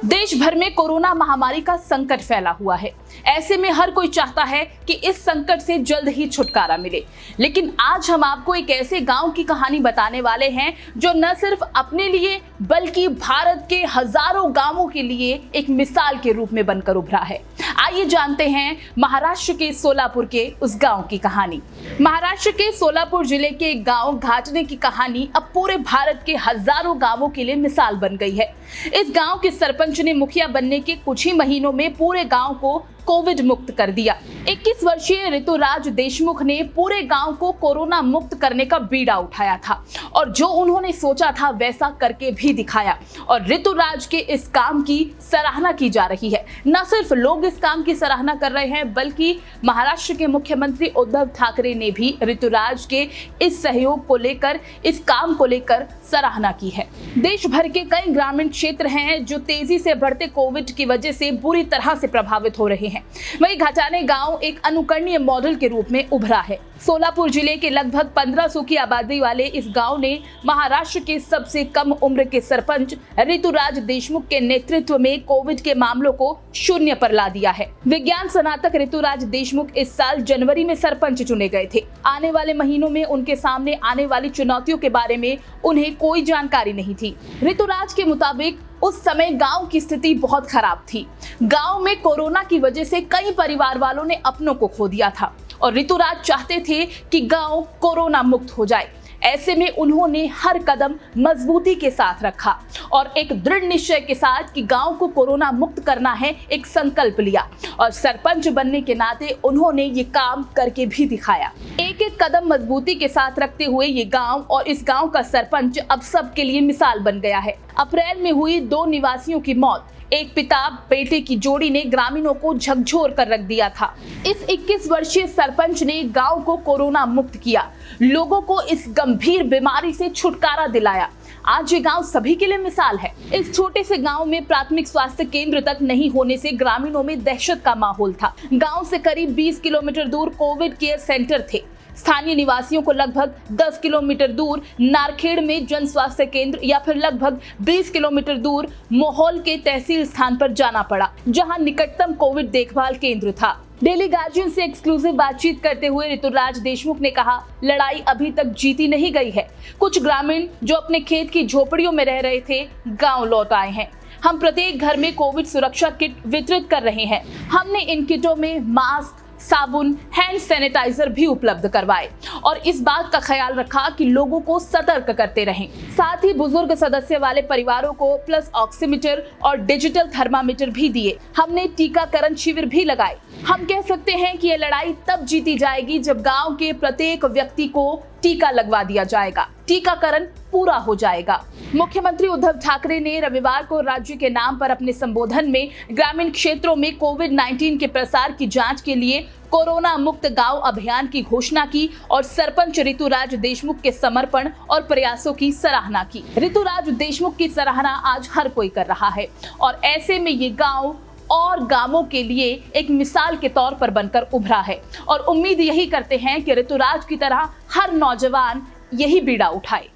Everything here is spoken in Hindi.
देश भर में कोरोना महामारी का संकट फैला हुआ है। ऐसे में हर कोई चाहता है कि इस संकट से जल्द ही छुटकारा मिले। लेकिन आज हम आपको एक ऐसे गांव की कहानी बताने वाले हैं जो न सिर्फ अपने लिए बल्कि भारत के हजारों गांवों के लिए एक मिसाल के रूप में बनकर उभरा है। आइए जानते हैं महाराष्ट्र के सोलापुर के उस गांव की कहानी। महाराष्ट्र के सोलापुर जिले के एक गांव घाटने की कहानी अब पूरे भारत के हजारों गांवों के लिए मिसाल बन गई है। इस गांव के सरपंच ने मुखिया बनने के कुछ ही महीनों में पूरे गांव को कोविड मुक्त कर दिया। 21 वर्षीय ऋतुराज देशमुख ने पूरे गांव को कोरोना मुक्त करने का बीड़ा उठाया था और जो उन्होंने सोचा था वैसा करके भी दिखाया। और ऋतुराज के इस काम की सराहना की जा रही है। न सिर्फ लोग इस काम की सराहना कर रहे हैं बल्कि महाराष्ट्र के मुख्यमंत्री उद्धव ठाकरे ने भी ऋतुराज के इस सहयोग को लेकर, इस काम को लेकर सराहना की है। देश भर के कई ग्रामीण क्षेत्र हैं जो तेजी से बढ़ते कोविड की वजह से बुरी तरह से प्रभावित हो रहे हैं। वहीं घाटाने गांव एक अनुकरणीय मॉडल के रूप में उभरा है। सोलापुर जिले के लगभग 1500 की आबादी वाले इस गांव ने महाराष्ट्र के सबसे कम उम्र के सरपंच ऋतुराज देशमुख के नेतृत्व में कोविड के मामलों को शून्य पर ला दिया है। विज्ञान स्नातक ऋतुराज देशमुख इस साल जनवरी में सरपंच चुने गए थे। आने वाले महीनों में उनके सामने आने वाली चुनौतियों के बारे में उन्हें कोई जानकारी नहीं थी। ऋतुराज के मुताबिक उस समय गांव की स्थिति बहुत खराब थी। गांव में कोरोना की वजह से कई परिवार वालों ने अपनों को खो दिया था और ऋतुराज चाहते थे कि गांव कोरोना मुक्त हो जाए। ऐसे में उन्होंने हर कदम मजबूती के साथ रखा और एक दृढ़ निश्चय के साथ कि गांव को कोरोना मुक्त करना है, एक संकल्प लिया और सरपंच बनने के नाते उन्होंने ये काम करके भी दिखाया। एक एक कदम मजबूती के साथ रखते हुए ये गांव और इस गांव का सरपंच अब सबके लिए मिसाल बन गया है। अप्रैल में हुई 2 निवासियों की मौत, एक पिता बेटे की जोड़ी ने ग्रामीणों को झकझोर कर रख दिया था। इस 21 वर्षीय सरपंच ने गांव को कोरोना मुक्त किया, लोगों को इस गंभीर बीमारी से छुटकारा दिलाया। आज ये गांव सभी के लिए मिसाल है। इस छोटे से गांव में प्राथमिक स्वास्थ्य केंद्र तक नहीं होने से ग्रामीणों में दहशत का माहौल था। गांव से करीब 20 किलोमीटर दूर कोविड केयर सेंटर थे। स्थानीय निवासियों को लगभग 10 किलोमीटर दूर नारखेड़ में जन स्वास्थ्य केंद्र या फिर लगभग 20 किलोमीटर दूर मोहोल के तहसील स्थान पर जाना पड़ा, जहां निकटतम कोविड देखभाल केंद्र था। डेली गार्जियन से एक्सक्लूसिव बातचीत करते हुए ऋतुराज देशमुख ने कहा, लड़ाई अभी तक जीती नहीं गई है। कुछ ग्रामीण जो अपने खेत की झोपड़ियों में रह रहे थे, गांव लौट आए हैं। हम प्रत्येक घर में कोविड सुरक्षा किट वितरित कर रहे हैं। हमने इन किटों में मास्क, साबुन, हैंड सैनिटाइजर भी उपलब्ध करवाए और इस बात का ख्याल रखा कि लोगों को सतर्क करते रहें। साथ ही बुजुर्ग सदस्य वाले परिवारों को प्लस ऑक्सीमीटर और डिजिटल थर्मामीटर भी दिए। हमने टीकाकरण शिविर भी लगाए। हम कह सकते हैं कि ये लड़ाई तब जीती जाएगी जब गांव के प्रत्येक व्यक्ति को टीका लगवा दिया जाएगा, टीकाकरण पूरा हो जाएगा। मुख्यमंत्री उद्धव ठाकरे ने रविवार को राज्य के नाम पर अपने संबोधन में ग्रामीण क्षेत्रों में कोविड-19 के प्रसार की जांच के लिए कोरोना मुक्त गांव अभियान की घोषणा की और सरपंच ऋतुराज देशमुख के समर्पण और प्रयासों की सराहना की। ऋतुराज देशमुख की सराहना आज हर कोई कर रहा है और ऐसे में ये गांव और गांवों के लिए एक मिसाल के तौर पर बनकर उभरा है और उम्मीद यही करते हैं कि ऋतुराज की तरह हर नौजवान यही बीड़ा उठाए।